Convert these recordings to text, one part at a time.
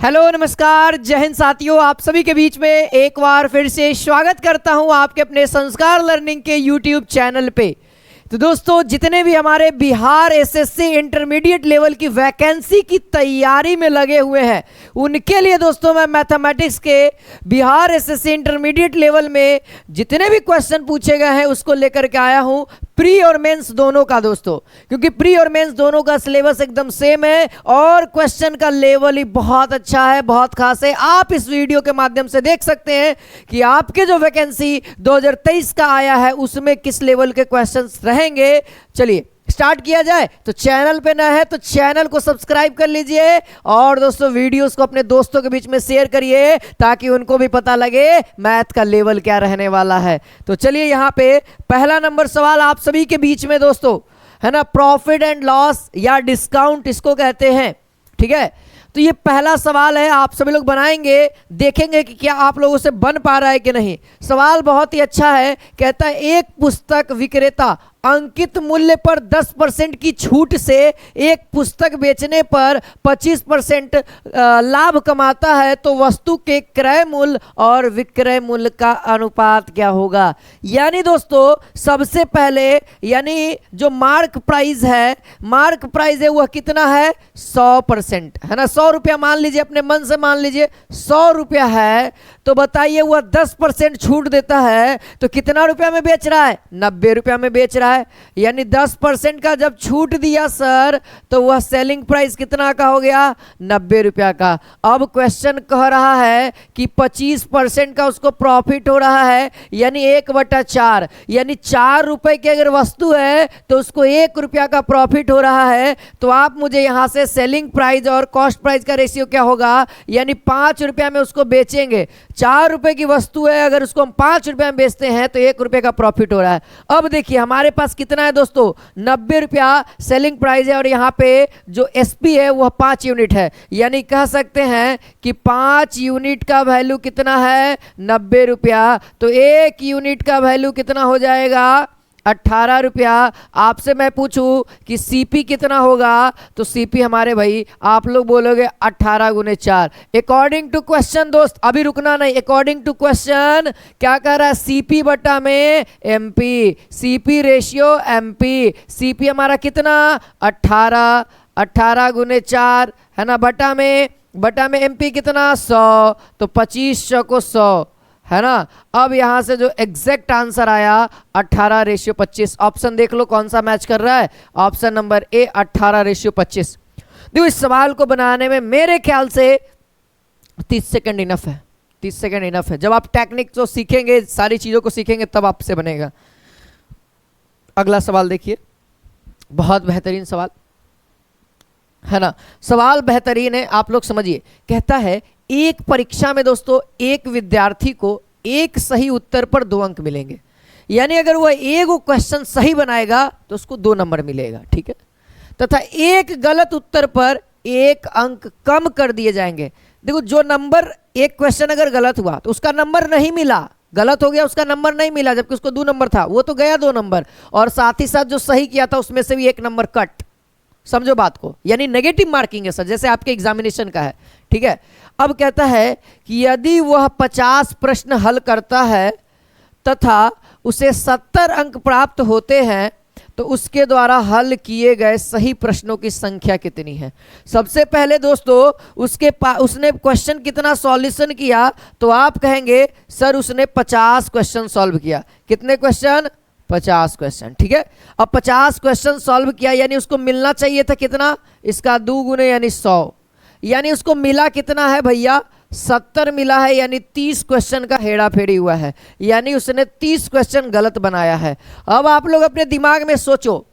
Hello नमस्कार जय हिंद साथियों, आप सभी के बीच में एक बार फिर से स्वागत करता हूं आपके अपने संस्कार लर्निंग के यूट्यूब चैनल पे। तो दोस्तों, जितने भी हमारे बिहार एसएससी इंटरमीडिएट लेवल की वैकेंसी की तैयारी में लगे हुए हैं, उनके लिए दोस्तों मैं मैथमेटिक्स के बिहार एसएससी इंटरमीडिएट लेवल में जितने भी क्वेश्चन पूछे गए हैं उसको लेकर के आया हूं, प्री और मेंस दोनों का दोस्तों। क्योंकि प्री और मेंस दोनों का सिलेबस एकदम सेम है और क्वेश्चन का लेवल ही बहुत अच्छा है, बहुत खास है। आप इस वीडियो के माध्यम से देख सकते हैं कि आपके जो वैकेंसी 2023 का आया है उसमें किस लेवल के क्वेश्चंस रहेंगे। चलिए स्टार्ट किया जाए। तो चैनल पे ना है तो चैनल को सब्सक्राइब कर लीजिए और दोस्तों वीडियोस को अपने दोस्तों के बीच में शेयर करिए ताकि उनको भी पता लगे मैथ का लेवल क्या रहने वाला है। तो चलिए यहाँ पे पहला नंबर सवाल आप सभी के बीच में दोस्तों है ना, प्रॉफिट एंड लॉस या डिस्काउंट इसको कहते हैं, ठीक है। तो ये पहला सवाल है, आप सभी लोग बनाएंगे, देखेंगे कि क्या आप लोगों से बन पा रहा है कि नहीं। सवाल बहुत ही अच्छा है, कहता है एक पुस्तक विक्रेता अंकित मूल्य पर 10% की छूट से एक पुस्तक बेचने पर 25% लाभ कमाता है, तो वस्तु के क्रय मूल्य और विक्रय मूल्य का अनुपात क्या होगा। यानी दोस्तों सबसे पहले यानी जो मार्क प्राइस है वह कितना है, 100% है ना। 100 रुपया मान लीजिए, अपने मन से मान लीजिए 100 रुपया है, तो बताइए वह 10% छूट देता है तो कितना रुपया में बेच रहा है, 90 रुपया में बेच रहा है। यानी 10% का जब छूट दिया सर तो वह सेलिंग प्राइस कितना का हो गया, 90 रुपया का। अब क्वेश्चन कह रहा है कि 25% का उसको प्रॉफिट हो रहा है, यानी 1/4, यानी 4 रुपए की अगर वस्तु है तो उसको 1 रुपया का प्रॉफिट हो रहा है। तो आप मुझे यहां से सेलिंग प्राइस और कॉस्ट प्राइस का रेशियो क्या होगा, यानी 5 रुपया में उसको बेचेंगे। 4 रुपए की वस्तु है, अगर उसको हम 5 रुपया में बेचते हैं तो 1 रुपये का प्रॉफिट हो रहा है। अब देखिए हमारे पास कितना है दोस्तों, 90 रुपया सेलिंग प्राइस है और यहाँ पे जो एसपी है वह 5 यूनिट है, यानी कह सकते हैं कि 5 यूनिट का वैल्यू कितना है, 90 रुपया। तो 1 यूनिट का वैल्यू कितना हो जाएगा, 18 रुपया। आपसे मैं पूछूं कि सीपी कितना होगा, तो सीपी हमारे भाई आप लोग बोलोगे 18 × 4 अकॉर्डिंग टू क्वेश्चन। दोस्त अभी रुकना नहीं, अकॉर्डिंग टू क्वेश्चन क्या कह रहा है, सीपी बटा में MP, CP ratio MP. CP हमारा कितना 18 × 4 है ना, बटा में एमपी कितना 100, तो 2500 को 100 है ना। अब यहां से जो एग्जैक्ट आंसर आया 18:25। ऑप्शन देख लो कौन सा मैच कर रहा है, ऑप्शन नंबर ए 18:25। देखो इस सवाल को बनाने में मेरे ख्याल से 30 सेकंड इनफ है, 30 सेकंड इनफ है। जब आप टेक्निक जो सीखेंगे, सारी चीजों को सीखेंगे तब आपसे बनेगा। अगला सवाल देखिए, बहुत बेहतरीन सवाल है ना। सवाल बेहतरीन है, आप लोग समझिए। कहता है एक परीक्षा में दोस्तों एक विद्यार्थी को एक सही उत्तर पर 2 अंक मिलेंगे, यानी अगर वह एक क्वेश्चन सही बनाएगा तो उसको 2 नंबर मिलेगा, ठीक है। तथा एक गलत उत्तर पर 1 अंक कम कर दिए जाएंगे। देखो जो नंबर, एक क्वेश्चन अगर गलत हुआ तो उसका नंबर नहीं मिला, गलत हो गया उसका नंबर नहीं मिला, जबकि उसको 2 नंबर था, वो तो गया 2 नंबर, और साथ ही साथ जो सही किया था उसमें से भी 1 नंबर कट। समझो बात को, यानी नेगेटिव मार्किंग है सर, जैसे आपके एग्जामिनेशन का है, ठीक है। अब कहता है कि यदि वह 50 प्रश्न हल करता है तथा उसे 70 अंक प्राप्त होते हैं तो उसके द्वारा हल किए गए सही प्रश्नों की संख्या कितनी है। सबसे पहले दोस्तों उसने क्वेश्चन कितना सॉल्यूशन किया, तो आप कहेंगे सर उसने 50 क्वेश्चन सॉल्व किया। कितने क्वेश्चन, 50 क्वेश्चन, ठीक है। अब 50 क्वेश्चन सॉल्व किया, यानी उसको मिलना चाहिए था कितना, इसका 2 गुने यानी 100, यानी उसको मिला कितना है भैया, 70 मिला है, यानी 30 क्वेश्चन का हेड़ा फेरी हुआ है, यानी उसने 30 क्वेश्चन गलत बनाया है। अब आप लोग अपने दिमाग में सोचो,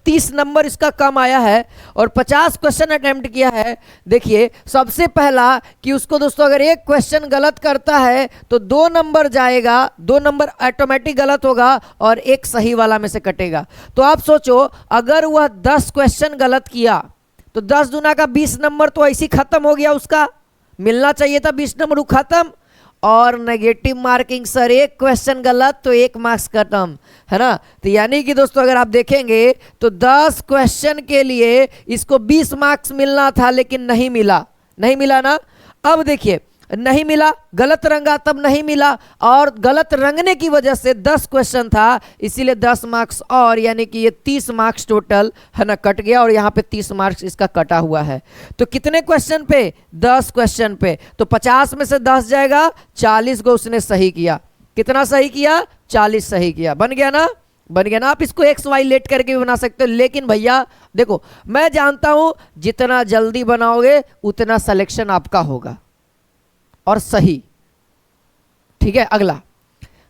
30 नंबर इसका कम आया है और 50 क्वेश्चन अटेम्प्ट किया है। देखिए सबसे पहला कि उसको दोस्तों अगर एक क्वेश्चन गलत करता है तो 2 नंबर जाएगा, 2 नंबर ऑटोमेटिक गलत होगा और 1 सही वाला में से कटेगा। तो आप सोचो अगर वह 10 क्वेश्चन गलत किया तो 10 दूना का 20 नंबर तो ऐसे ही खत्म हो गया, उसका मिलना चाहिए था 20 नंबर, वो खत्म। और नेगेटिव मार्किंग। सर एक क्वेश्चन गलत तो 1 मार्क्स खत्म, है ना। तो यानी कि दोस्तों अगर आप देखेंगे तो 10 क्वेश्चन के लिए इसको 20 मार्क्स मिलना था, लेकिन नहीं मिला, नहीं मिला ना। अब देखिए नहीं मिला, गलत रंगा तब नहीं मिला, और गलत रंगने की वजह से 10 क्वेश्चन था, इसीलिए 10 मार्क्स, और यानी कि ये 30 मार्क्स टोटल, है ना, कट गया, और यहाँ पे 30 मार्क्स इसका कटा हुआ है। तो कितने क्वेश्चन पे? 10 क्वेश्चन पे। तो 50 में से 10 जाएगा, 40 को उसने सही किया। कितना सही किया? 40 सही किया। बन गया ना, बन गया ना। आप इसको एक्स वाई लेट करके भी बना सकते हो, लेकिन भैया देखो मैं जानता हूं जितना जल्दी बनाओगे उतना सिलेक्शन आपका होगा और सही। ठीक है, अगला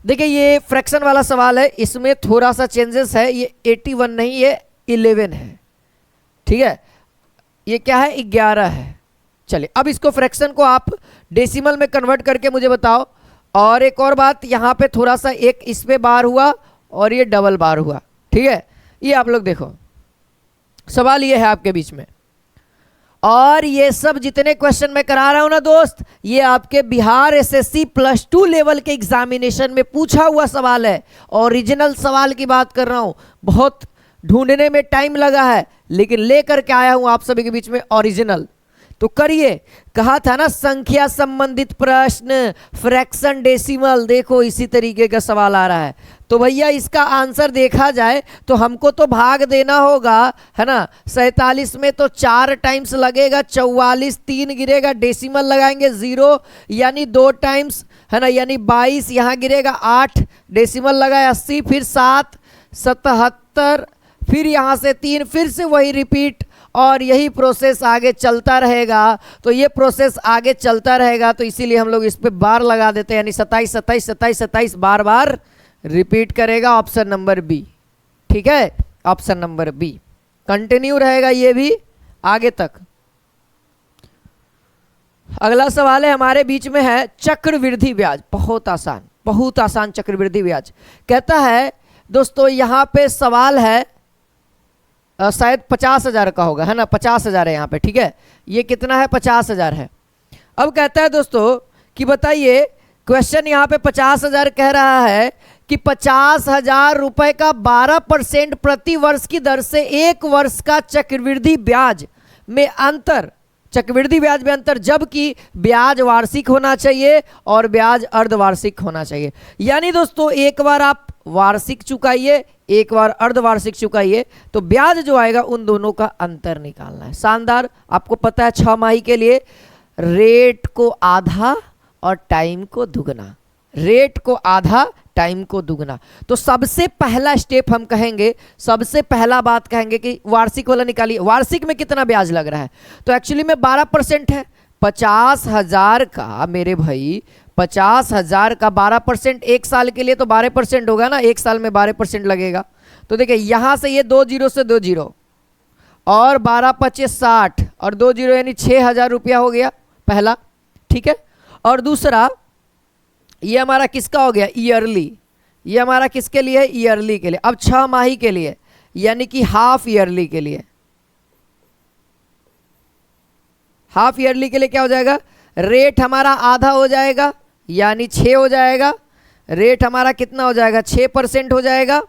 देखिए, ये फ्रैक्शन वाला सवाल है, इसमें थोड़ा सा चेंजेस है। ये 81 नहीं, ये 11 है। ठीक है, ये क्या है? 11 है। चलिए अब इसको फ्रैक्शन को आप डेसिमल में कन्वर्ट करके मुझे बताओ। और एक और बात, यहाँ पे थोड़ा सा एक इस पे बार हुआ और ये डबल बार हुआ। ठीक है, ये आप लोग देखो, सवाल ये है आपके बीच में, और ये सब जितने क्वेश्चन मैं करा रहा हूं ना दोस्त, ये आपके बिहार एसएससी +2 लेवल के एग्जामिनेशन में पूछा हुआ सवाल है। ओरिजिनल सवाल की बात कर रहा हूं, बहुत ढूंढने में टाइम लगा है, लेकिन लेकर के आया हूं आप सभी के बीच में ओरिजिनल। तो करिए, कहा था ना संख्या संबंधित प्रश्न, फ्रैक्शन, डेसिमल, देखो इसी तरीके का सवाल आ रहा है। तो भैया इसका आंसर देखा जाए तो हमको तो भाग देना होगा, है ना। 47 में तो 4 टाइम्स लगेगा, 44 3 गिरेगा, डेसिमल लगाएंगे 0 यानी 2 टाइम्स, है ना, यानी 22 यहाँ गिरेगा 8, डेसिमल लगाए 80, फिर 7 77, फिर यहाँ से 3, फिर से वही रिपीट, और यही प्रोसेस आगे चलता रहेगा। तो ये प्रोसेस आगे चलता रहेगा, तो इसीलिए हम लोग इस पे बार लगा देते हैं, यानी 27 27 27 27 बार बार रिपीट करेगा। Option number B. ठीक है, ऑप्शन नंबर बी कंटिन्यू रहेगा ये भी आगे तक। अगला सवाल है हमारे बीच में है चक्रवृद्धि ब्याज। बहुत आसान, बहुत आसान चक्रवृद्धि ब्याज। कहता है दोस्तों, यहां पे सवाल है शायद 50,000 का होगा, है ना, 50,000 है यहाँ पे। ठीक है, ये कितना है? 50,000 है। अब कहता है दोस्तों कि बताइए, क्वेश्चन यहाँ पे 50,000 कह रहा है कि 50,000 रुपए का 12% प्रति वर्ष की दर से 1 वर्ष का चक्रवृद्धि ब्याज में अंतर, चक्रवृद्धि ब्याज में अंतर, जबकि ब्याज वार्षिक होना चाहिए और ब्याज अर्धवार्षिक होना चाहिए। यानी दोस्तों एक बार आप वार्षिक चुकाइए, एक बार अर्धवार्षिक चुकाइए, तो ब्याज जो आएगा उन दोनों का अंतर निकालना है। शानदार। आपको पता है 6 माही के लिए रेट को आधा और टाइम को दुगना, रेट को आधा टाइम को दुगना। तो सबसे पहला स्टेप हम कहेंगे, सबसे पहला बात कहेंगे कि वार्षिक वाला निकालिए। वार्षिक में कितना ब्याज लग रहा है? तो एक्चुअली में 12% है। 50,000 का मेरे भाई, 50,000 का 12% 1 साल के लिए तो 12% होगा ना, 1 साल में 12% लगेगा। तो देखिए यहां से ये 2 जीरो से 2 जीरो, और 12 25 60, और 2 जीरो यानी 6,000 रुपया हो गया पहला। ठीक है, और दूसरा ये हमारा किसका हो गया? ईयरली। ये हमारा किसके लिए है? ईयरली के लिए। अब 6 माही के लिए, यानी कि हाफ ईयरली के लिए, हाफ ईयरली के लिए क्या हो जाएगा? रेट हमारा आधा हो जाएगा, यानी 6 हो जाएगा। रेट हमारा कितना हो जाएगा? 6% हो जाएगा।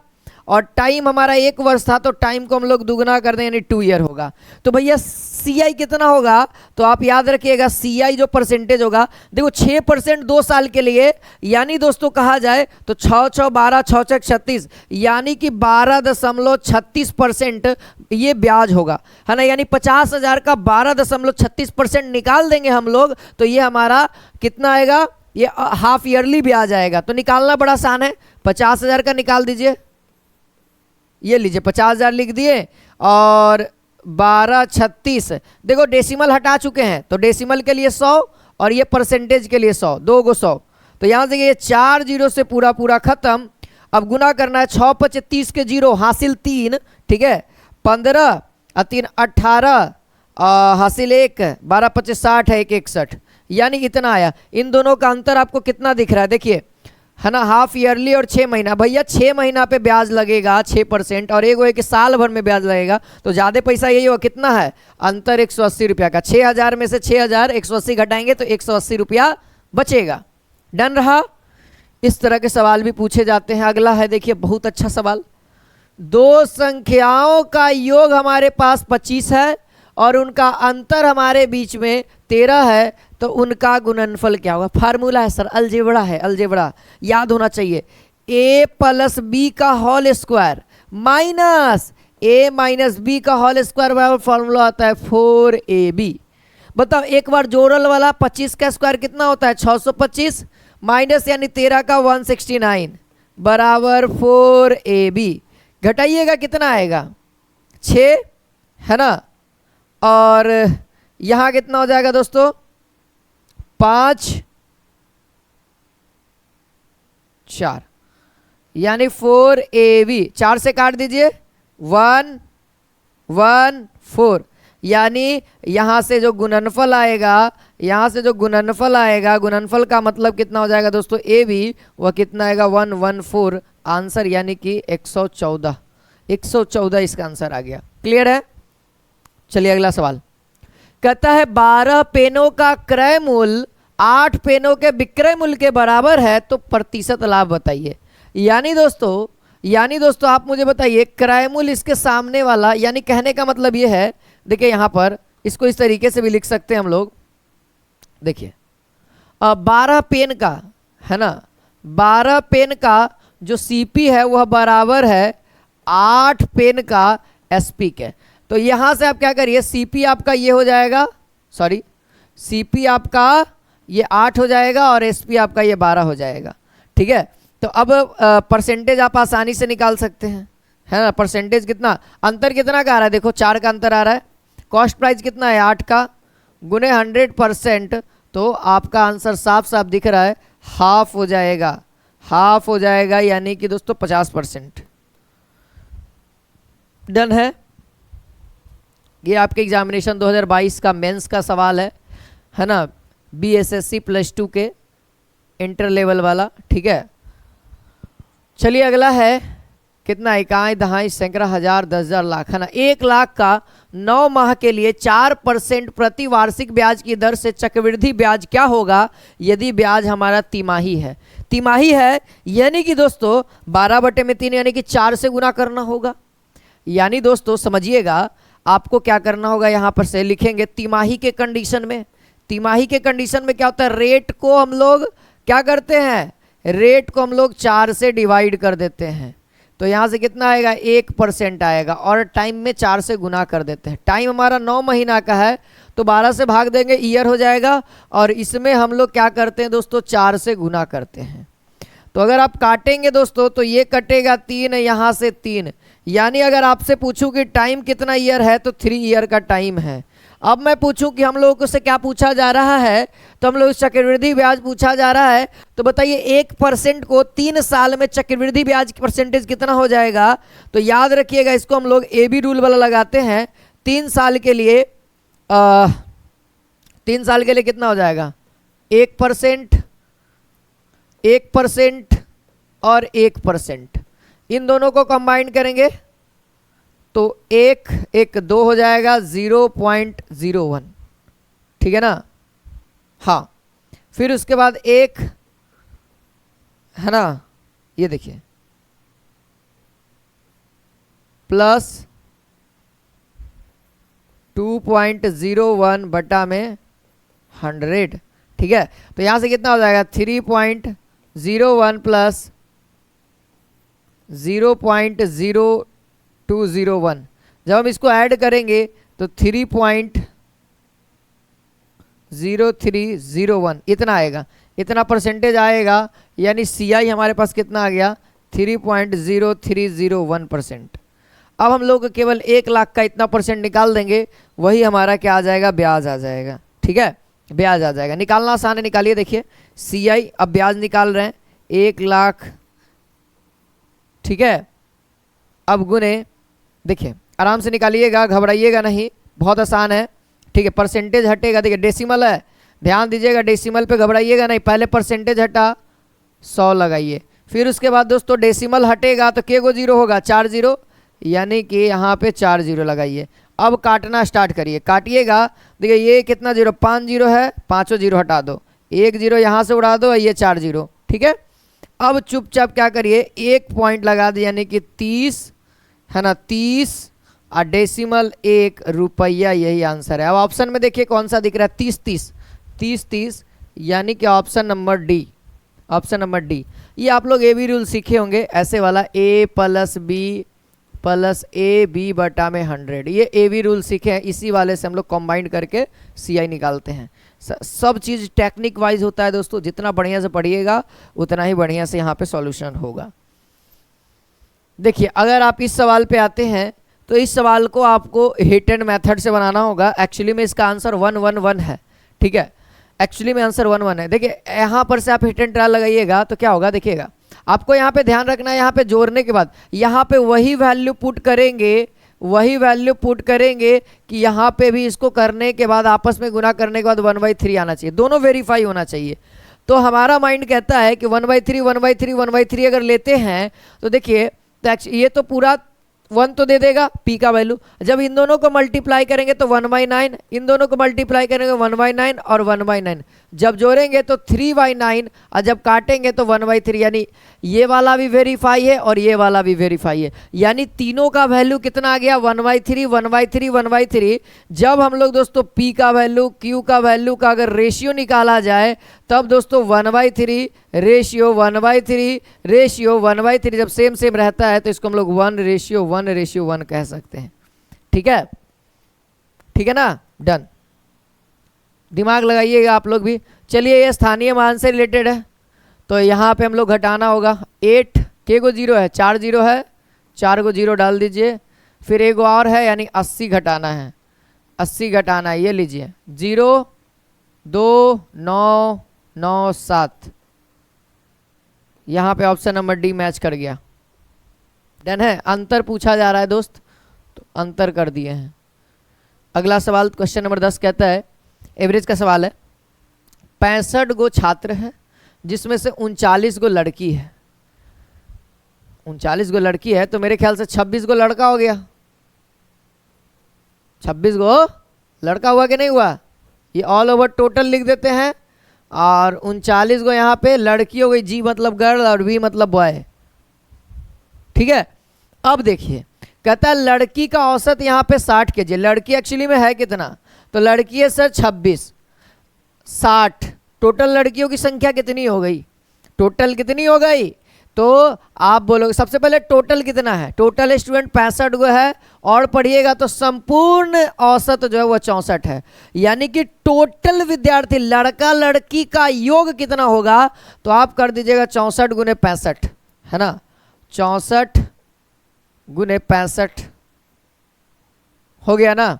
और टाइम हमारा 1 वर्ष था, तो टाइम को हम लोग दुगना कर दें, यानी 2 ईयर होगा। तो भैया CI कितना होगा? तो आप याद रखिएगा CI जो परसेंटेज होगा, देखो 6% 2 साल के लिए, यानी दोस्तों कहा जाए तो 6 6 12 6 6 36, यानी कि 12.36% ये ब्याज होगा, है ना। यानी 50,000 का 12.36% निकाल देंगे हम लोग, तो ये हमारा कितना आएगा? ये हाफ ईयरली ब्याज आएगा। तो निकालना बड़ा आसान है, 50,000 का निकाल दीजिए। ये लीजिए 50,000 लिख दिए, और 1236, देखो डेसिमल हटा चुके हैं, तो डेसिमल के लिए 100 और ये परसेंटेज के लिए 100, 2 गो 100। तो यहाँ से ये 4 जीरो से पूरा पूरा खत्म। अब गुना करना है, 6 5 30 के जीरो हासिल 3, ठीक है, 15 और 3 18, हासिल 1, 12 25 60 है, 1 61, यानी इतना आया। इन दोनों का अंतर आपको कितना दिख रहा है? देखिए, है ना, हाफ ईयरली और 6 महीना। भैया 6 महीना पे ब्याज लगेगा 6%, और एक वो कि साल भर में ब्याज लगेगा, तो ज़्यादा पैसा यही होगा। कितना है अंतर? 180 रुपया का। 6,000 में से 6,000 180 घटाएंगे तो 180 रुपया बचेगा। डन रहा। इस तरह के सवाल भी पूछे जाते हैं। अगला है, देखिए बहुत अच्छा सवाल। दो संख्याओं का योग हमारे पास 25 है और उनका अंतर हमारे बीच में 13 है, तो उनका गुणनफल क्या होगा? फार्मूला है सर, अलजेब्रा है, अलजेब्रा याद होना चाहिए। a प्लस बी का whole square minus a minus B का होल स्क्वायर बराबर फॉर्मूला आता है 4ab। बताओ एक बार जोड़ल वाला 25 का स्क्वायर कितना होता है? 625 माइनस यानी 13 का 169 बराबर 4ab। घटाइएगा कितना आएगा? 6 है ना, और यहाँ कितना हो जाएगा दोस्तों? 5 4 यानी 4ab। 4 से काट दीजिए 1 1 4, यानी यहाँ से जो गुणनफल आएगा, यहाँ से जो गुणनफल आएगा, गुणनफल का मतलब कितना हो जाएगा दोस्तों? ए बी, वह कितना आएगा? 114 आंसर, यानी कि 114। 114 इसका आंसर आ गया। क्लियर है? चलिए अगला सवाल कहता है 12 पेनों का क्रय मूल्य 8 पेनों के विक्रय मूल्य के बराबर है, तो प्रतिशत लाभ बताइए। यानी दोस्तों आप मुझे बताइए क्रय मूल्य इसके सामने वाला, यानी कहने का मतलब ये है, देखिए यहाँ पर इसको इस तरीके से भी लिख सकते हैं हम लोग। देखिए 12 पेन का है ना, 12 पेन का जो सीपी है वह बराबर है 8 पेन का एसपी के। तो यहाँ से आप क्या करिए, सीपी आपका ये हो जाएगा, सॉरी सीपी आपका ये 8 हो जाएगा और एसपी आपका ये 12 हो जाएगा। ठीक है, तो अब परसेंटेज आप आसानी से निकाल सकते हैं, है ना। परसेंटेज कितना, अंतर कितना का आ रहा है? देखो 4 का अंतर आ रहा है। कॉस्ट प्राइस कितना है? 8 का, गुने 100%, तो आपका आंसर साफ साफ दिख रहा है, हाफ हो जाएगा, हाफ हो जाएगा, यानी कि दोस्तों 50%। डन है। ये आपके एग्जामिनेशन 2022 का मेंस का सवाल है ना, BSSC +2 के इंटर लेवल वाला। ठीक है, चलिए अगला है कितना? इकाई दहाई सैकड़ा हजार 10,000 लाख, है ना। 1 लाख का 9 माह के लिए 4% प्रति वार्षिक ब्याज की दर से चक्रवृद्धि ब्याज क्या होगा यदि ब्याज हमारा तिमाही है? तिमाही है यानी कि दोस्तों 12/3 यानी कि 4 से गुना करना होगा। यानी दोस्तों समझिएगा, आपको क्या करना होगा, यहाँ पर से लिखेंगे तिमाही के कंडीशन में। तिमाही के कंडीशन में क्या होता है? रेट को हम लोग क्या करते हैं? रेट को हम लोग 4 से डिवाइड कर देते हैं, तो यहाँ से कितना आएगा? 1% आएगा, और टाइम में 4 से गुना कर देते हैं। टाइम हमारा 9 महीना का है, तो 12 से भाग देंगे, ईयर हो जाएगा, और इसमें हम लोग क्या करते हैं दोस्तों? 4 से गुना करते हैं। तो अगर आप काटेंगे दोस्तों तो ये कटेगा 3, यहाँ से 3, यानी अगर आपसे पूछूं कि टाइम कितना ईयर है, तो 3 ईयर का टाइम है। अब मैं पूछूं कि हम लोगों से क्या पूछा जा रहा है, तो हम लोग चक्रवृद्धि ब्याज पूछा जा रहा है। तो बताइए 1% को 3 साल में चक्रवृद्धि ब्याज की परसेंटेज कितना हो जाएगा? तो याद रखिएगा, इसको हम लोग AB रूल वाला लगाते हैं। 3 साल के लिए 3 साल के लिए कितना हो जाएगा? 1%, 1% और 1%, इन दोनों को कंबाइन करेंगे तो 1 2 हो जाएगा 0.01। ठीक है ना। हाँ, फिर उसके बाद 1 है ना, ये देखिए प्लस 2.01 बटा में 100। ठीक है, तो यहाँ से कितना हो जाएगा? 3.01 प्लस 0.0201। जब हम इसको ऐड करेंगे तो 3.0301 इतना आएगा, इतना परसेंटेज आएगा। यानी CI हमारे पास कितना आ गया? 3.0301%। अब हम लोग केवल 1 लाख का इतना परसेंट निकाल देंगे, वही हमारा क्या आ जाएगा? ब्याज आ जाएगा। ठीक है, ब्याज आ जाएगा। निकालना आसान है, निकालिए। देखिए CI, अब ब्याज निकाल रहे हैं 1 लाख। ठीक है, अब गुने, देखिए आराम से निकालिएगा, घबराइएगा नहीं, बहुत आसान है। ठीक है, परसेंटेज हटेगा, देखिए डेसिमल है, ध्यान दीजिएगा, डेसिमल पे घबराइएगा नहीं। पहले परसेंटेज हटा 100 लगाइए, फिर उसके बाद दोस्तों डेसिमल हटेगा तो के गो 0 होगा? 4 0, यानी कि यहाँ पे 4 0 लगाइए। अब काटना स्टार्ट करिए, काटिएगा। देखिए ये कितना 0? 5 0 है, 5 0 हटा दो, एक जीरो यहाँ से उड़ा दो, ये 4 जीरो, ठीक है। अब चुपचाप क्या करिए, एक पॉइंट लगा दिए, यानी कि 30 है ना, 30 और डेसिमल 1 रुपया, यही आंसर है। अब ऑप्शन में देखिए कौन सा दिख रहा है, 30 30 30 30, यानी कि option number D, option number D. ये आप लोग ए बी रूल सीखे होंगे, ऐसे वाला a plus B plus A B बटा में 100, ये ए बी रूल सीखे हैं, इसी वाले से हम लोग कंबाइंड करके सी आई निकालते हैं। सब चीज़ टेक्निक वाइज होता है दोस्तों, जितना बढ़िया से पढ़िएगा उतना ही बढ़िया से यहाँ पे सॉल्यूशन होगा। देखिए अगर आप इस सवाल पे आते हैं तो इस सवाल को आपको हिट एंड मेथड से बनाना होगा। एक्चुअली में इसका आंसर 111 है, ठीक है, एक्चुअली में आंसर 11 है। देखिए यहाँ पर से आप हिट एंड ट्रायल लगाइएगा तो क्या होगा, देखिएगा आपको यहाँ पे ध्यान रखना है, यहाँ पे जोड़ने के बाद यहाँ पे वही वैल्यू पुट करेंगे, वही वैल्यू पुट करेंगे कि यहाँ पे भी इसको करने के बाद आपस में गुना करने के बाद 1/3 आना चाहिए, दोनों वेरीफाई होना चाहिए। तो हमारा माइंड कहता है कि 1/3 1/3 1/3 अगर लेते हैं तो देखिए ये तो पूरा 1 तो दे देगा p का वैल्यू, जब इन दोनों को मल्टीप्लाई करेंगे तो 1/9, इन दोनों को मल्टीप्लाई करेंगे 1/9 और 1/9, जब जोड़ेंगे तो 3/9 और जब काटेंगे तो 1/3, यानी ये वाला भी वेरीफाई है और ये वाला भी वेरीफाई है, यानी तीनों का वैल्यू कितना आ गया, 1/3 1/3 1/3। जब हम लोग दोस्तों p का वैल्यू q का वैल्यू का अगर रेशियो निकाला जाए तब दोस्तों 1/3 रेशियो 1/3 रेशियो 1/3 जब सेम सेम रहता है तो इसको हम लोग 1:1 कह सकते हैं, ठीक है, ठीक है ना, डन। दिमाग लगाइएगा आप लोग भी। चलिए ये स्थानीय मान से रिलेटेड है तो यहाँ पे हम लोग घटाना होगा, 8 के को 0 है, 4 0 है, 4 को 0 डाल दीजिए, फिर एक और है यानी 80 घटाना है, 80 घटाना है, ये लीजिए 0 2 9 9 7, यहाँ पे ऑप्शन नंबर डी मैच कर गया, डन है। अंतर पूछा जा रहा है दोस्त तो अंतर कर दिए हैं। अगला सवाल क्वेश्चन नंबर 10 कहता है, एवरेज का सवाल है, 65 गो छात्र हैं जिसमें से 39 गो लड़की है, 39 गो लड़की है तो मेरे ख्याल से 26 गो लड़का हो गया, 26 गो लड़का हुआ कि नहीं हुआ, ये ऑल ओवर टोटल लिख देते हैं और 39 गो यहाँ पे लड़की हो गई, जी मतलब गर्ल और वी मतलब बॉय, ठीक है। अब देखिए कहता है लड़की का औसत यहाँ पे 60 kg, लड़की एक्चुअली में है कितना, तो लड़की है सर 26, 60, टोटल लड़कियों की संख्या कितनी हो गई, टोटल कितनी हो गई, तो आप बोलोगे सबसे पहले टोटल कितना है, टोटल स्टूडेंट 65 गो है और पढ़िएगा तो संपूर्ण औसत जो है वो 64 है, यानी कि टोटल विद्यार्थी लड़का लड़की का योग कितना होगा, तो आप कर दीजिएगा 64 गुने 65, है ना, 64 गुने 65 हो गया ना।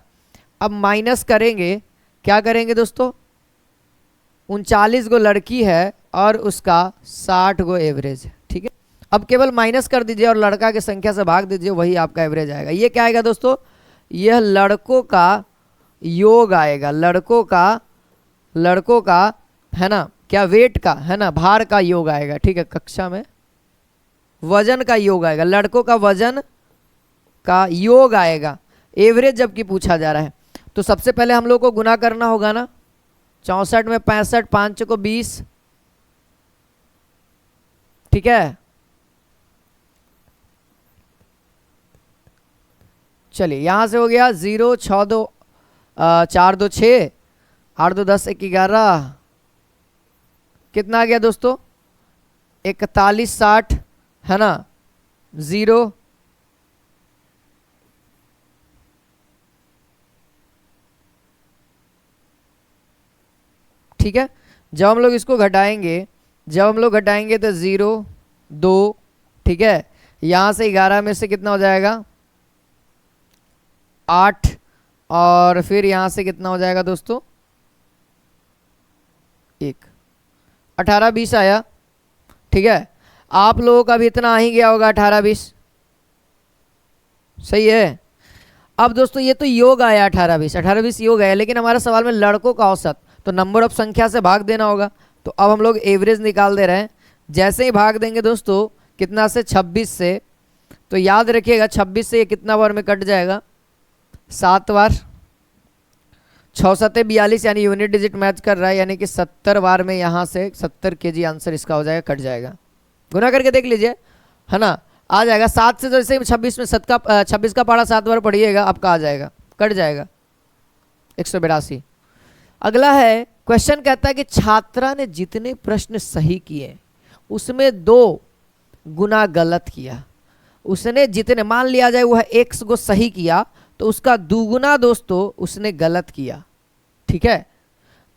अब माइनस करेंगे, क्या करेंगे दोस्तों, 39 गो लड़की है और उसका 60 गो एवरेज है, ठीक है। अब केवल माइनस कर दीजिए और लड़का की संख्या से भाग दीजिए, वही आपका एवरेज आएगा। ये क्या आएगा दोस्तों, यह लड़कों का योग आएगा, लड़कों का है ना, क्या वेट का है ना, भार का योग आएगा, ठीक है, कक्षा में वजन का योग आएगा, लड़कों का वजन का योग आएगा, एवरेज जबकि पूछा जा रहा है। तो सबसे पहले हम लोग को गुना करना होगा ना, 64 में 65, 5 को 20, ठीक है। चलिए यहां से हो गया 0 6 2 4 2 6 8 2 10 1 11, कितना आ गया दोस्तों, 41 60 है ना, 0 ठीक है। जब हम लोग इसको घटाएंगे, तो 0 2, ठीक है, यहाँ से 11 में से कितना हो जाएगा 8 और फिर यहाँ से कितना हो जाएगा दोस्तों 1, 18 20 आया, ठीक है। आप लोगों का भी इतना आ ही गया होगा 18 20, सही है। अब दोस्तों ये तो योग आया 18 20 योग आया, लेकिन हमारे सवाल में लड़कों का औसत, तो नंबर ऑफ संख्या से भाग देना होगा। तो अब हम लोग एवरेज निकाल दे रहे हैं, जैसे ही भाग देंगे दोस्तों कितना से 26 से, तो याद रखिएगा 26 से ये कितना बार में कट जाएगा, 7 बार, 6 सत्ते 42 यानी यूनिट डिजिट मैच कर रहा है, यानी कि 70 बार में यहाँ से 70 kg आंसर इसका हो जाएगा, कट जाएगा। गुना करके देख लीजिए, है ना, आ जाएगा। 7 से जैसे 26 में 26 का पहाड़ा 7 बार पढ़िएगा, आपका आ जाएगा, कट जाएगा 182। अगला है क्वेश्चन, कहता है कि छात्रा ने जितने प्रश्न सही किए उसमें 2 गुना गलत किया। उसने जितने, मान लिया जाए वह x को सही किया तो उसका दुगुना दोस्तों उसने गलत किया, ठीक है।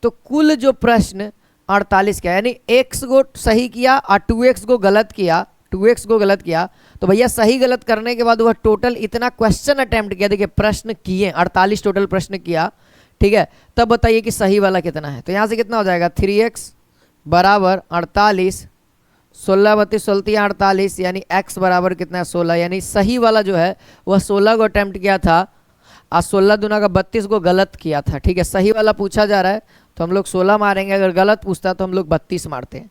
तो कुल जो प्रश्न 48 का, यानी x को सही किया और 2x को गलत किया, 2x को गलत किया, तो भैया सही गलत करने के बाद वह टोटल इतना क्वेश्चन अटेम्प्ट किया, देखिए प्रश्न किए 48 टोटल प्रश्न किया, ठीक है। तब बताइए कि सही वाला कितना है। तो यहाँ से कितना हो जाएगा, 3x बराबर 48, 16 32 16 48, यानी x बराबर कितना है 16, यानी सही वाला जो है वह 16 को अटेम्प्ट किया था और 16 दूना का 32 को गलत किया था, ठीक है। सही वाला पूछा जा रहा है तो हम लोग 16 मारेंगे, अगर गलत पूछता है तो हम लोग 32 मारते हैं।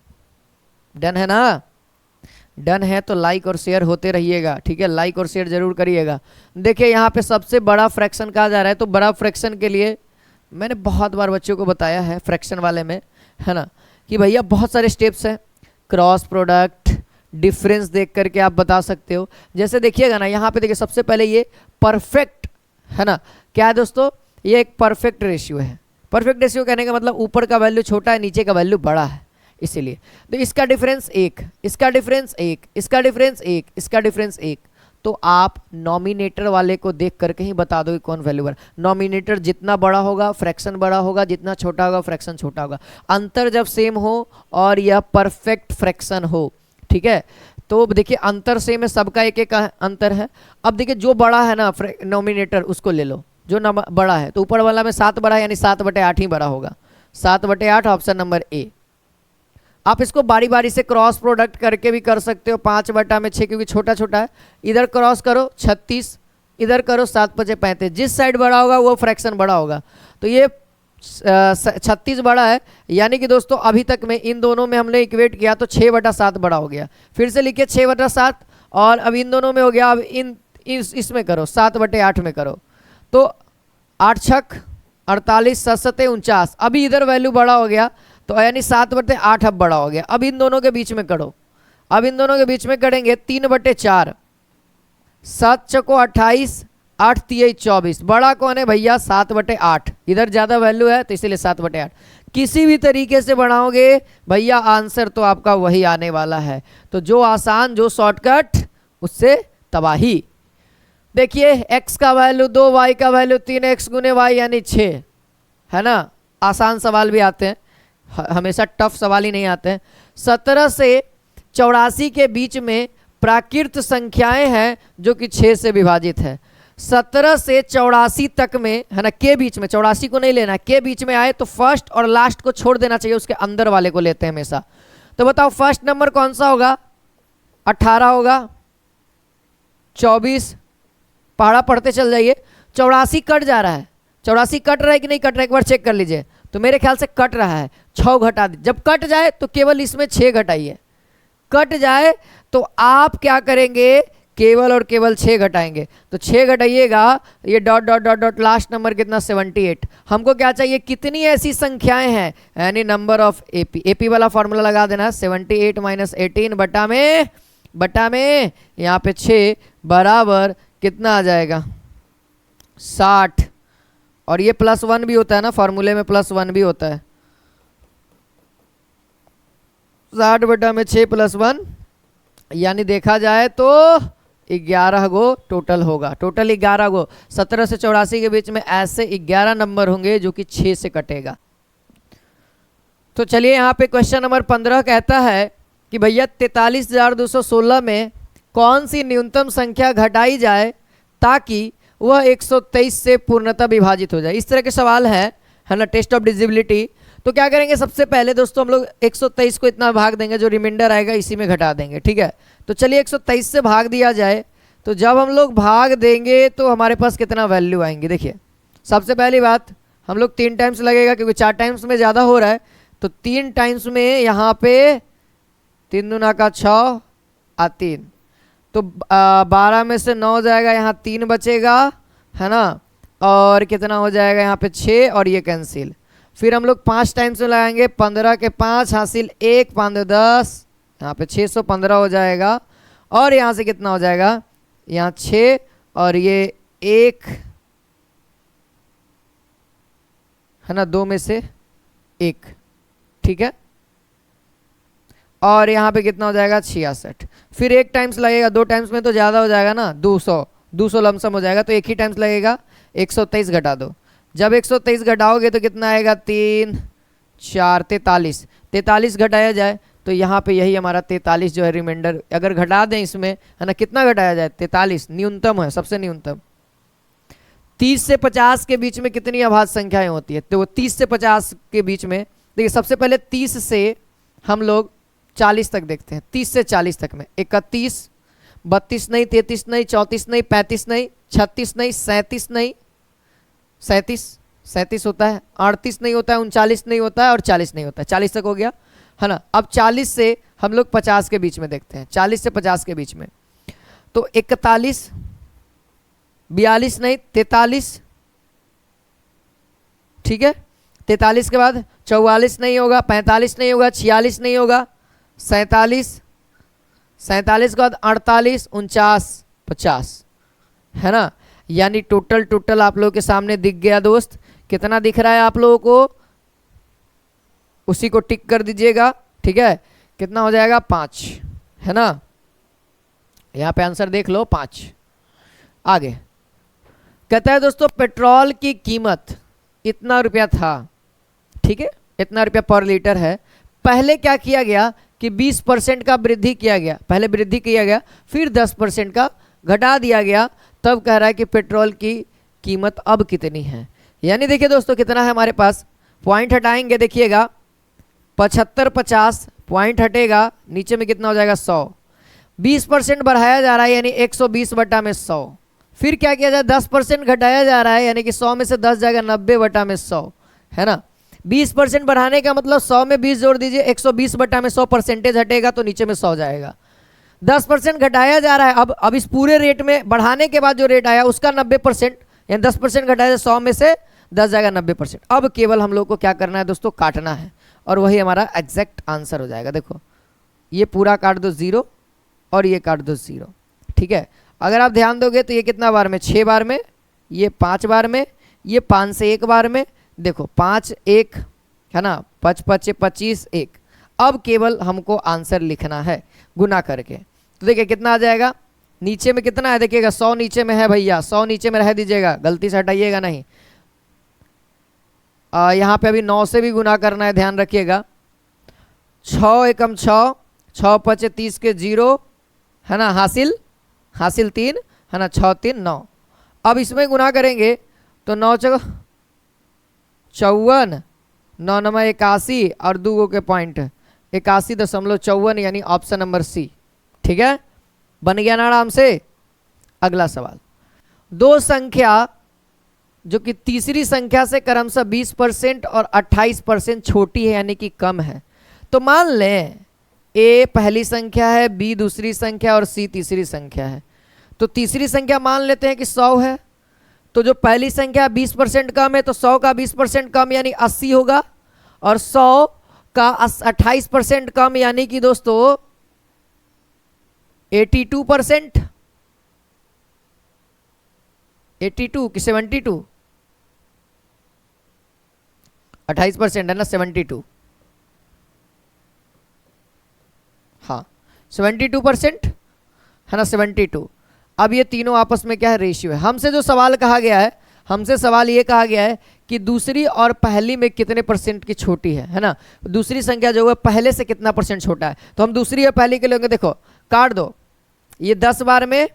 डन है ना? डन है तो लाइक और शेयर होते रहिएगा, ठीक है, लाइक और शेयर जरूर करिएगा। देखिए यहाँ पे सबसे बड़ा फ्रैक्शन कहा जा रहा है, तो बड़ा फ्रैक्शन के लिए मैंने बहुत बार बच्चों को बताया है फ्रैक्शन वाले में, है ना, कि भैया बहुत सारे स्टेप्स हैं, क्रॉस प्रोडक्ट, डिफरेंस देख करके आप बता सकते हो। जैसे देखिएगा ना, यहाँ पे देखिए सबसे पहले ये परफेक्ट, है ना, क्या है दोस्तों, ये एक परफेक्ट रेशियो है। परफेक्ट रेशियो कहने का मतलब ऊपर का वैल्यू छोटा है, नीचे का वैल्यू बड़ा है, इसीलिए। तो इसका डिफरेंस 1, इसका डिफरेंस 1, इसका डिफरेंस 1, इसका डिफरेंस 1, तो आप नॉमिनेटर वाले को देख करके ही बता दो कि कौन वैल्यू बड़ा। नॉमिनेटर जितना बड़ा होगा फ्रैक्शन बड़ा होगा, जितना छोटा होगा फ्रैक्शन छोटा होगा। अंतर जब सेम हो और यह परफेक्ट फ्रैक्शन हो, ठीक है, तो देखिए अंतर सेम है, सबका एक एक अंतर है। अब देखिए जो बड़ा है ना नॉमिनेटर, उसको ले लो जो बड़ा है, तो ऊपर वाला में 7 बड़ा है, यानी 7/8 ही बड़ा होगा, 7/8 ऑप्शन नंबर ए। आप इसको बारी बारी से क्रॉस प्रोडक्ट करके भी कर सकते हो, 5/6 क्योंकि छोटा छोटा है। इधर क्रॉस करो 36, इधर करो 7×5 35, जिस साइड बड़ा होगा वो फ्रैक्शन बड़ा होगा। तो ये 36 बड़ा है, यानी कि दोस्तों अभी तक में इन दोनों में हमने इक्वेट किया तो 6/7 बड़ा हो गया। फिर से लिखिए 6/7, और अब इन दोनों में हो गया, अब इसमें करो 7/8 में करो, तो 8×6 48, 7×7 49, अभी इधर वैल्यू बड़ा हो गया, तो यानी 7/8 अब बड़ा हो गया। अब इन दोनों के बीच में करो, अब इन दोनों के बीच में करेंगे 3/4, 7×6 28, 8×3 24, बड़ा कौन है भैया 7/8, इधर ज़्यादा वैल्यू है तो इसीलिए 7/8। किसी भी तरीके से बढ़ाओगे भैया आंसर तो आपका वही आने वाला है। तो जो आसान, जो शॉर्टकट, उससे तबाही। देखिए x का वैल्यू 2, y का वैल्यू 3x गुने y यानी 6, है ना। आसान सवाल भी आते हैं, हमेशा टफ सवाल ही नहीं आते हैं। 17 से 84 के बीच में प्राकृत संख्याएं हैं जो कि 6 से विभाजित है। 17 से 84 तक में, है ना, के बीच में, 84 को नहीं लेना, के बीच में आए तो फर्स्ट और लास्ट को छोड़ देना चाहिए, उसके अंदर वाले को लेते हैं हमेशा। तो बताओ फर्स्ट नंबर कौन सा होगा, 18 होगा, 24, पहाड़ा पढ़ते चल जाइए। 84 कट जा रहा है, 84 कट रहा है कि नहीं कट रहा है, एक बार चेक कर लीजिए। तो मेरे ख्याल से कट रहा है, 6 घटा दी। जब कट जाए तो केवल इसमें 6 घटाइए, कट जाए तो आप क्या करेंगे, केवल और केवल 6 घटाएंगे। तो 6 घटाइएगा, ये dot dot dot dot, last number कितना 78। हमको क्या चाहिए, कितनी ऐसी संख्याएं हैं, यानी नंबर ऑफ एपी। एपी वाला फॉर्मूला लगा देना, 78 - 18 बटा में यहाँ पे 6 बराबर कितना आ जाएगा 60। और ये +1 भी होता है ना, फॉर्मूले में +1 भी होता है। 60/6 +1, यानी देखा जाए तो 11 गो टोटल होगा, टोटल 11 गो। 17 से 84 के बीच में ऐसे 11 नंबर होंगे जो कि 6 से कटेगा। तो चलिए यहाँ पे क्वेश्चन नंबर 15 कहता है कि भैया 43,216 में कौन सी न्यूनतम संख्या घटाई जाए ताकि वह 123 से पूर्णतः विभाजित हो जाए। इस तरह के सवाल है ना, टेस्ट ऑफ डिजिबिलिटी। तो क्या करेंगे, सबसे पहले दोस्तों हम लोग 123 को इतना भाग देंगे, जो रिमाइंडर आएगा इसी में घटा देंगे, ठीक है। तो चलिए 123 से भाग दिया जाए, तो जब हम लोग भाग देंगे तो हमारे पास कितना वैल्यू आएंगे। देखिए सबसे पहली बात, हम लोग 3 टाइम्स लगेगा, क्योंकि 4 टाइम्स में ज़्यादा हो रहा है, तो 3 टाइम्स में यहाँ पे 3 दूना का 6 और 3, तो 12 में से 9 जाएगा, यहाँ 3 बचेगा, है ना, और कितना हो जाएगा यहाँ पे 6 और ये कैंसिल। फिर हम लोग 5 टाइम्स में लगाएंगे, 15 के 5 हासिल 1, 5 10, यहाँ पे 615 हो जाएगा। और यहाँ से कितना हो जाएगा, यहाँ 6 और ये 1 है ना, 2 में से 1, ठीक है। और यहाँ पे कितना हो जाएगा 66। फिर 1 टाइम्स लगेगा, 2 टाइम्स में तो ज़्यादा हो जाएगा ना, 200 लमसम हो जाएगा, तो 1 ही टाइम्स लगेगा। 123 घटा दो, जब 123 घटाओगे तो कितना आएगा, 3 4 43 घटाया जाए तो यहाँ पे यही हमारा 43 जो है रिमाइंडर, अगर घटा दें इसमें है ना, कितना घटाया जाए, 43 न्यूनतम है, सबसे न्यूनतम। 30 से 50 के बीच में कितनी अभाज्य संख्याएं होती है, तो वो 30 से 50 के बीच में देखिए, सबसे पहले 30 से हम लोग 40 तक देखते हैं। 30 से 40 तक में 31, 32 नहीं, 33 नहीं, 34 नहीं, 35 नहीं, 36 नहीं, 37 नहीं, 37 होता है, 38 नहीं होता है, 39 नहीं होता है और 40 नहीं होता है। 40 तक हो गया है ना। अब 40 से हम लोग 50 के बीच में देखते हैं। 40 से 50 के बीच में तो 41, 42 नहीं, 43, ठीक है। 43 के बाद 44 नहीं होगा, 45 नहीं होगा, 46 नहीं होगा, 47 के बाद 48, 49, 50 है ना। यानी टोटल आप लोगों के सामने दिख गया दोस्त। कितना दिख रहा है आप लोगों को, उसी को टिक कर दीजिएगा, ठीक है। कितना हो जाएगा, 5 है ना। यहाँ पे आंसर देख लो, 5। आगे कहता है दोस्तों, पेट्रोल की कीमत इतना रुपया था, ठीक है, इतना रुपया पर लीटर है। पहले क्या किया गया कि 20% का वृद्धि किया गया, पहले वृद्धि किया गया, फिर 10% का घटा दिया गया, तब कह रहा है कि पेट्रोल की कीमत अब कितनी है। यानी देखिए दोस्तों, कितना है हमारे पास, पॉइंट हटाएंगे, देखिएगा 75 50 पॉइंट हटेगा, नीचे में कितना हो जाएगा 100। 20% बढ़ाया जा रहा है यानी 120 बटा में 100। फिर क्या किया जाए, 10% घटाया जा रहा है यानी कि 100 में से 10 जाएगा 90 बटा में 100 है ना। 20% बढ़ाने का मतलब 100 में 20 जोड़ दीजिए, 120 बटा में 100 परसेंटेज हटेगा तो नीचे में 100 जाएगा। 10% घटाया जा रहा है, अब इस पूरे रेट में बढ़ाने के बाद जो रेट आया उसका 90% यानी 10% घटाया, 100 में से 10 जाएगा 90%। अब केवल हम लोग को क्या करना है दोस्तों, काटना है, और वही हमारा एग्जैक्ट आंसर हो जाएगा। देखो ये पूरा काट दो 0 और ये काट दो 0, ठीक है। अगर आप ध्यान दोगे तो ये कितना बार में, 6 बार में, ये 5 बार में, ये 5 से 1 बार में। देखो 5 1 है ना, 5 5 25 1। अब केवल हमको आंसर लिखना है गुना करके। तो देखिए कितना आ जाएगा, नीचे में कितना है देखिएगा, 100 नीचे में है भैया, 100 नीचे में रह दीजिएगा, गलती से हटाइएगा नहीं। यहाँ पे अभी 9 से भी गुना करना है, ध्यान रखिएगा। 6 एकम 6, 6 5 30 के 0 है ना, हासिल 3 है ना, 6 3 9। अब इसमें गुना करेंगे तो 9 54, 9 9 81 और 2 के पॉइंट 81.54 यानी ऑप्शन नंबर सी, ठीक है। बन गया ना आराम से। अगला सवाल, दो संख्या जो कि तीसरी संख्या से क्रमशः 20% और 28% छोटी है यानी कि कम है। तो मान लें ए पहली संख्या है, बी दूसरी संख्या और सी तीसरी संख्या है। तो तीसरी संख्या मान लेते हैं कि 100 है, तो जो पहली संख्या 20% कम है तो 100 का 20% कम यानी 80 होगा, और 100 का 28% कम यानी कि दोस्तों 82%, 82 कि 72, 28% है ना, 72, हाँ 72% है ना, 72। अब ये तीनों आपस में क्या है, रेशियो है। हमसे जो सवाल कहा गया है, हमसे सवाल ये कहा गया है कि दूसरी और पहली में कितने परसेंट की छोटी है ना। दूसरी संख्या जो है पहले से कितना परसेंट छोटा है, तो हम दूसरी और पहली के लेंगे। देखो काट दो, ये 10 बार में,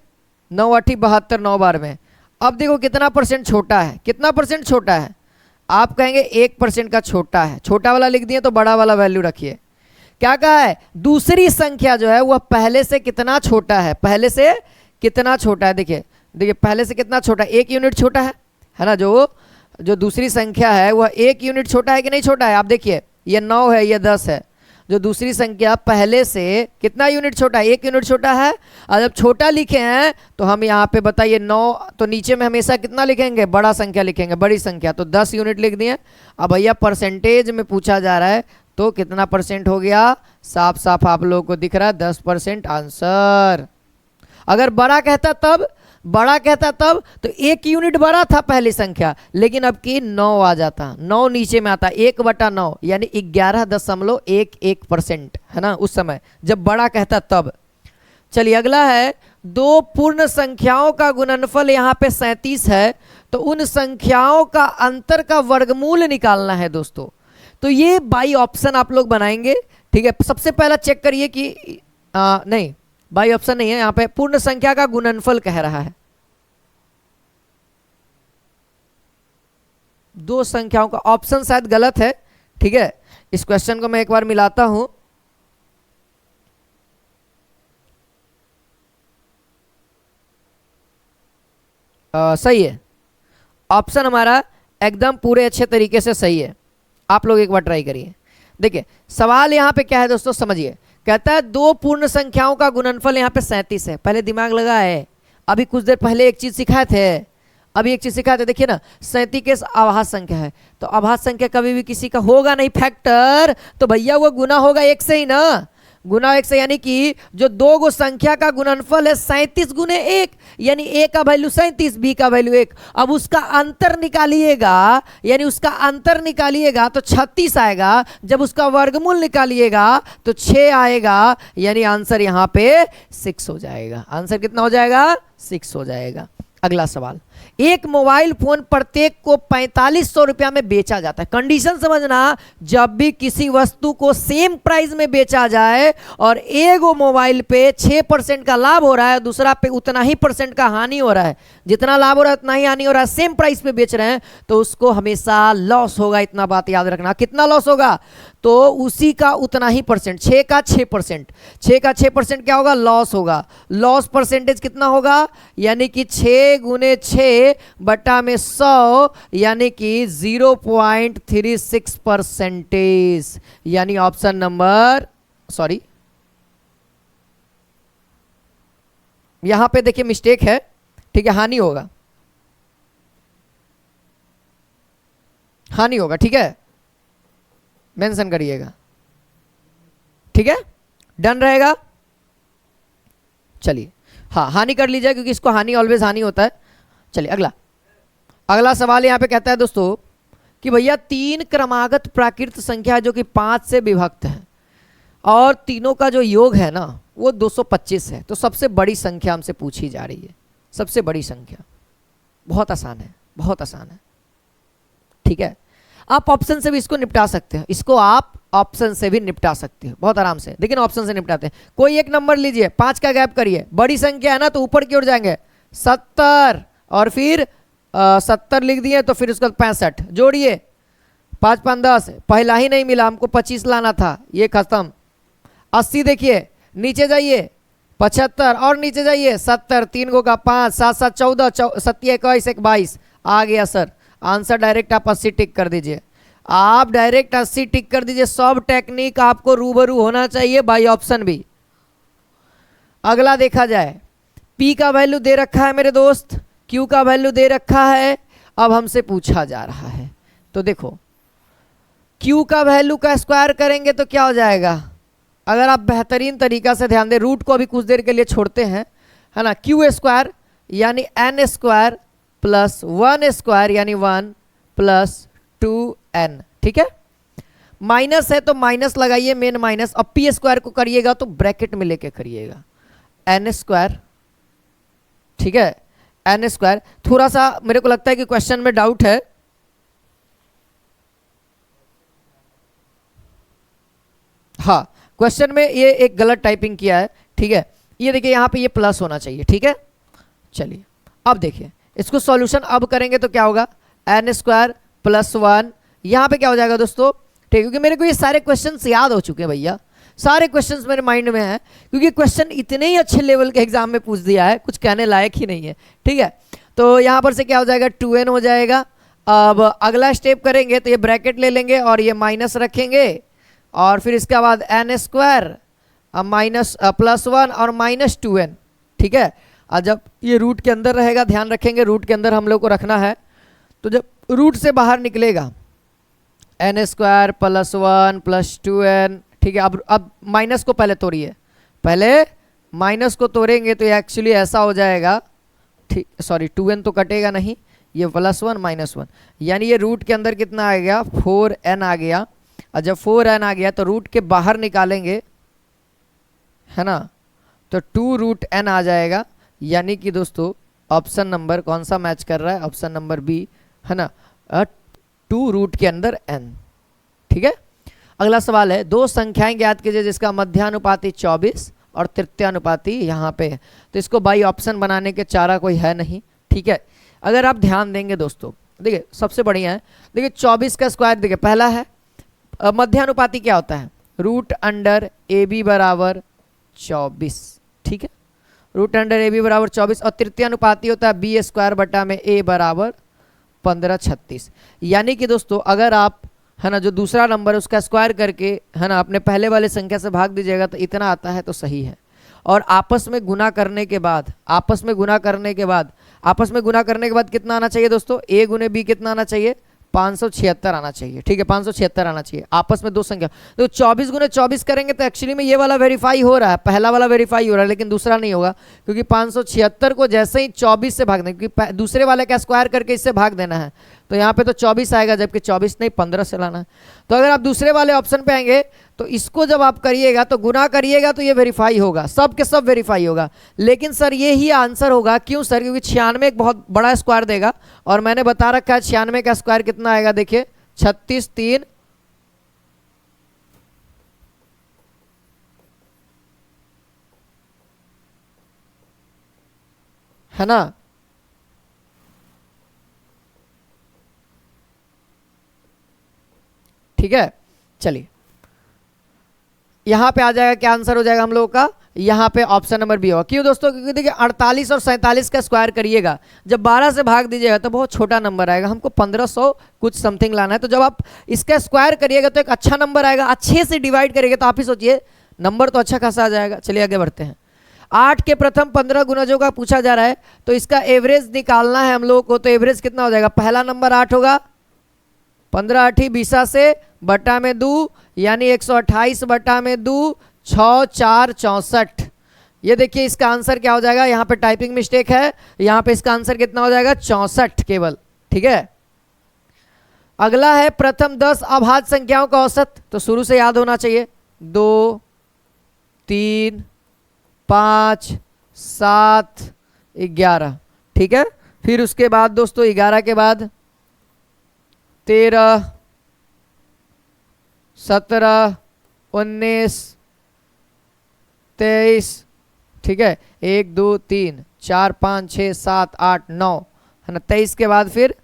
9 8 72 9 बार में। अब देखो कितना परसेंट छोटा है, कितना परसेंट छोटा है। आप कहेंगे 1% का छोटा है, छोटा वाला लिख दिए तो बड़ा वाला वैल्यू रखिए। क्या कहा है, दूसरी संख्या जो है वह पहले से कितना छोटा है, पहले से कितना छोटा है। देखिए देखिए पहले से कितना छोटा है, 1 यूनिट छोटा है ना। जो दूसरी संख्या है वह 1 यूनिट छोटा है कि नहीं छोटा है। आप देखिए ये 9 है, ये 10 है, जो दूसरी संख्या पहले से कितना यूनिट छोटा है, 1 यूनिट छोटा है। और जब छोटा लिखे हैं तो हम यहाँ पे बताइए 9, तो नीचे में हमेशा कितना लिखेंगे, बड़ा संख्या लिखेंगे, बड़ी संख्या, तो 10 यूनिट लिख दिए। अब भैया परसेंटेज में पूछा जा रहा है तो कितना परसेंट हो गया, साफ साफ आप लोगों को दिख रहा है 10% आंसर। अगर बड़ा कहता तब तो 1 यूनिट बड़ा था पहली संख्या, लेकिन अब की 9 आ जाता, 9 नीचे में आता, 1/9 यानी 11.11% है ना उस समय जब बड़ा कहता तब। चलिए अगला है, दो पूर्ण संख्याओं का गुणनफल यहाँ पे 37 है, तो उन संख्याओं का अंतर का वर्गमूल निकालना है दोस्तों। तो ये बाई ऑप्शन आप लोग बनाएंगे, ठीक है। सबसे पहला चेक करिए कि नहीं बाई ऑप्शन नहीं है, यहाँ पे पूर्ण संख्या का गुणनफल कह रहा है। दो संख्याओं का ऑप्शन शायद गलत है, ठीक है। इस क्वेश्चन को मैं एक बार मिलाता हूं। सही है, ऑप्शन हमारा एकदम पूरे अच्छे तरीके से सही है। आप लोग एक बार ट्राई करिए। देखिए सवाल यहाँ पे क्या है दोस्तों, समझिए। कहता है दो पूर्ण संख्याओं का गुणनफल यहाँ पे 37 है। पहले दिमाग लगा है, अभी कुछ देर पहले एक चीज सिखाए थे, देखिए ना 37 आभास संख्या है, तो आभास संख्या कभी भी किसी का होगा नहीं फैक्टर, तो भैया वो गुना होगा 1 से ही ना, गुना 1 से, यानी कि जो दो गो संख्या का गुणनफल है 37 गुने 1, यानी a का वैल्यू 37, b का वैल्यू 1। अब उसका अंतर निकालिएगा, यानी उसका अंतर निकालिएगा तो 36 आएगा, जब उसका वर्गमूल निकालिएगा तो 6 आएगा, यानी आंसर यहाँ पे 6 हो जाएगा। आंसर कितना हो जाएगा, 6 हो जाएगा। अगला सवाल, एक मोबाइल फोन प्रत्येक को 4500 रुपया में बेचा जाता है। कंडीशन समझना, जब भी किसी वस्तु को सेम प्राइस में बेचा जाए और एक मोबाइल पे 6% का लाभ हो रहा है, दूसरा पे उतना ही % का हानि हो रहा है, जितना लाभ हो रहा है उतना ही हानि हो रहा है, सेम प्राइस पे बेच रहे हैं, तो उसको हमेशा लॉस होगा। इतना बात याद रखना। कितना लॉस होगा, तो उसी का उतना ही %, 6 का 6%, 6 का 6% क्या होगा, लॉस होगा। लॉस परसेंटेज कितना होगा, यानी कि 6 गुने 6 बटा में 100, यानी कि 0.36%, यानी ऑप्शन नंबर, सॉरी यहां पे देखिए मिस्टेक है, ठीक है, हानि होगा, हानि होगा, ठीक है, मेंशन करिएगा, ठीक है, डन रहेगा। चलिए हाँ हानि कर लीजिए, क्योंकि इसको हानि ऑलवेज हानि होता है। चलिए अगला सवाल यहाँ पे कहता है दोस्तों कि भैया 3 क्रमागत प्राकृत संख्या जो कि 5 से विभक्त है और तीनों का जो योग है ना वो 225 है, तो सबसे बड़ी संख्या हमसे पूछी जा रही है। सबसे बड़ी संख्या बहुत आसान है, बहुत आसान है, ठीक है। आप ऑप्शन से भी इसको निपटा सकते हैं, इसको आप ऑप्शन से भी निपटा सकते हो बहुत आराम से, लेकिन ऑप्शन से निपटाते हैं। कोई एक नंबर लीजिए, 5 का गैप करिए, बड़ी संख्या है ना तो ऊपर की ओर जाएंगे, 70 और फिर 70 लिख दिए, तो फिर उसका 65 जोड़िए, 5 5 10, पहला ही नहीं मिला, हमको 25 लाना था, ये खत्म। 80 देखिए, नीचे जाइए 75 और नीचे जाइए 70, 3 गो का 5, 7 7 14, 7 21 22 आ गया सर आंसर। डायरेक्ट आप 80 टिक कर दीजिए, आप डायरेक्ट 80 टिक कर दीजिए। सब टेक्निक आपको रूबरू होना चाहिए, बाई ऑप्शन भी। अगला देखा जाए, P का वैल्यू दे रखा है मेरे दोस्त, Q का वैल्यू दे रखा है। अब हमसे पूछा जा रहा है, तो देखो Q का वैल्यू का स्क्वायर करेंगे तो क्या हो जाएगा, अगर आप बेहतरीन तरीका से ध्यान दें, रूट को अभी कुछ देर के लिए छोड़ते हैं, है ना। Q स्क्वायर यानी n स्क्वायर प्लस 1 स्क्वायर यानी 1 प्लस 2n, ठीक है। माइनस है तो माइनस लगाइए, मेन माइनस। अब P स्क्वायर को करिएगा तो ब्रैकेट में लेके करिएगा, n स्क्वायर, ठीक है, n स्क्वायर। थोड़ा सा मेरे को लगता है कि क्वेश्चन में डाउट है, हाँ क्वेश्चन में ये एक गलत टाइपिंग किया है, ठीक है। ये देखिए यहाँ पे ये प्लस होना चाहिए, ठीक है। चलिए अब देखिए इसको सॉल्यूशन अब करेंगे तो क्या होगा, n स्क्वायर प्लस 1, यहाँ पे क्या हो जाएगा दोस्तों, ठीक है। क्योंकि मेरे को ये सारे क्वेश्चंस याद हो चुके हैं भैया, सारे क्वेश्चंस मेरे माइंड में हैं, क्योंकि क्वेश्चन इतने ही अच्छे लेवल के एग्जाम में पूछ दिया है, कुछ कहने लायक ही नहीं है, ठीक है। तो यहाँ पर से क्या हो जाएगा, 2n हो जाएगा। अब अगला स्टेप करेंगे तो ये ब्रैकेट ले लेंगे और ये माइनस रखेंगे और फिर इसके बाद एन स्क्वायर माइनस +1 और -2n, ठीक है। और जब ये रूट के अंदर रहेगा, ध्यान रखेंगे रूट के अंदर हम लोग को रखना है, तो जब रूट से बाहर निकलेगा n स्क्वायर +1 +2n, ठीक है। अब माइनस को पहले तोड़िए, पहले माइनस को तोड़ेंगे तो ये एक्चुअली ऐसा हो जाएगा, ठीक, सॉरी 2n तो कटेगा नहीं, ये +1 -1, यानी ये रूट के अंदर कितना आ गया 4n आ गया। और जब 4n आ गया तो रूट के बाहर निकालेंगे, है ना, तो 2√n आ जाएगा। यानी कि दोस्तों ऑप्शन नंबर कौन सा मैच कर रहा है, ऑप्शन नंबर बी, है ना, 2 रूट के अंदर n, ठीक है। अगला सवाल है, दो संख्याएं ज्ञात कीजिए जिसका मध्यानुपाती 24 और तृतीयानुपाती यहाँ पे है। तो इसको बाई ऑप्शन बनाने के चारा कोई है नहीं, ठीक है। अगर आप ध्यान देंगे दोस्तों, देखिए सबसे बढ़िया है, देखिए 24 का स्क्वायर, देखिए पहला है मध्यानुपाती क्या होता है, √AB बराबर 24, ठीक है, √AB बराबर 24। और तृतीयानुपाती होता है B² बटा में A बराबर 1536। यानी कि दोस्तों अगर आप, है ना, जो दूसरा नंबर है उसका स्क्वायर करके, है ना, अपने पहले वाले संख्या से भाग दीजिएगा तो इतना आता है, तो सही है। और आपस में गुना करने के बाद, आपस में गुना करने के बाद कितना आना चाहिए दोस्तों, A गुने B कितना आना चाहिए, 576 आना चाहिए, ठीक है, 576 आना चाहिए आपस में दो संख्या। तो 24 गुने 24 करेंगे तो एक्चुअली में ये वाला वेरीफाई हो रहा है, पहला वाला वेरीफाई हो रहा है, लेकिन दूसरा नहीं होगा, क्योंकि 576 को जैसे ही 24 से भाग देंगे, क्योंकि दूसरे वाले का स्क्वायर करके इससे भाग देना है, तो यहाँ पे तो 24 आएगा, जबकि 24 नहीं 15 से लाना है। तो अगर आप दूसरे वाले ऑप्शन पे आएंगे तो इसको जब आप करिएगा तो गुना करिएगा तो ये वेरीफाई होगा, सब के सब वेरीफाई होगा। लेकिन सर ये ही आंसर होगा, क्यों सर, क्योंकि 96 एक बहुत बड़ा स्क्वायर देगा, और मैंने बता रखा है 96 का स्क्वायर कितना आएगा, देखिए 36 3, है ना, ठीक है। चलिए यहां पे आ जाएगा, क्या आंसर हो जाएगा हम लोगों का, यहाँ पे ऑप्शन नंबर बी होगा। क्यों दोस्तों, क्योंकि देखिए 48 और 47 का स्क्वायर करिएगा, जब 12 से भाग दीजिएगा तो बहुत छोटा नंबर आएगा, हमको 1500 कुछ समथिंग लाना है। तो जब आप इसका स्क्वायर करिएगा तो एक अच्छा नंबर आएगा, अच्छे से डिवाइड करिएगा तो आप ही सोचिए नंबर तो अच्छा खासा आ जाएगा। चलिए आगे बढ़ते हैं। 8 के प्रथम 15 गुणजों का पूछा जा रहा है, तो इसका एवरेज निकालना है हम लोगों को। तो एवरेज कितना हो जाएगा, पहला नंबर 8 होगा, 15 8 20 से बटा में 2, यानी 128 बटा में 2, 6 4 64। ये देखिए इसका आंसर क्या हो जाएगा, यहाँ पे टाइपिंग मिस्टेक है, यहाँ पे इसका आंसर कितना हो जाएगा 64 केवल, ठीक है। अगला है प्रथम 10 अभाज्य संख्याओं का औसत, तो शुरू से याद होना चाहिए, 2 3 5 7 11, ठीक है। फिर उसके बाद दोस्तों 11 के बाद 13 17 19 23, ठीक है, 1 2 3 4 5 6 7 8 9, है ना। 23 के बाद फिर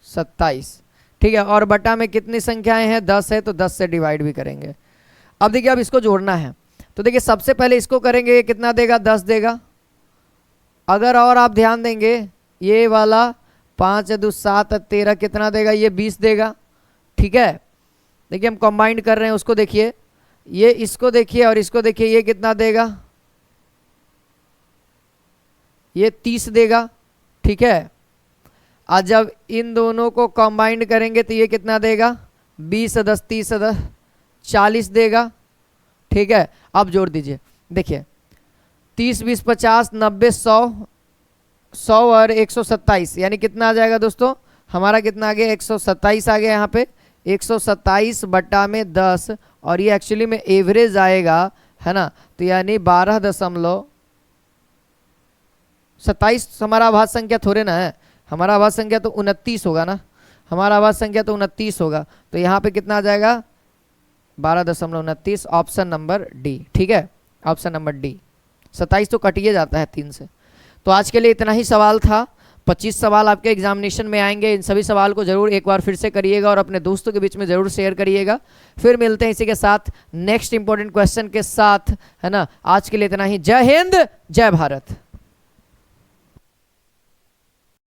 27, ठीक है। और बटा में कितनी संख्याएं हैं, 10 है, तो 10 से डिवाइड भी करेंगे। अब देखिए अब इसको जोड़ना है, तो देखिए सबसे पहले इसको करेंगे, कितना देगा, 10 देगा। अगर और आप ध्यान देंगे, ये वाला 5 2 7 13 कितना देगा, ये 20 देगा, ठीक है। देखिए हम कंबाइंड कर रहे हैं, उसको देखिए, ये इसको देखिए और इसको देखिए, ये कितना देगा, ये 30 देगा, ठीक है। और जब इन दोनों को कंबाइंड करेंगे तो ये कितना देगा, 20 10 30 10 40 देगा, ठीक है। अब जोड़ दीजिए, देखिए 30 20 50 90 100 और 127, यानी कितना आ जाएगा दोस्तों, हमारा कितना आ गया, 127 आ गया यहाँ पे, 127 बटा में 10, और ये एक्चुअली में एवरेज आएगा, है ना। तो यानी 12.27 हमारा आभाज्य संख्या थोड़े ना है, हमारा आभाज्य संख्या तो 29 होगा ना, हमारा आभाज्य संख्या तो 29 होगा। तो यहाँ पे कितना आ जाएगा, 12.29, ऑप्शन नंबर डी, ठीक है, ऑप्शन नंबर डी। 27 तो कटिए जाता है 3 से। तो आज के लिए इतना ही सवाल था। 25 सवाल आपके एग्जामिनेशन में आएंगे, इन सभी सवाल को जरूर एक बार फिर से करिएगा और अपने दोस्तों के बीच में जरूर शेयर करिएगा। फिर मिलते हैं इसी के साथ नेक्स्ट इंपॉर्टेंट क्वेश्चन के साथ, है ना। आज के लिए इतना ही। जय हिंद, जय भारत।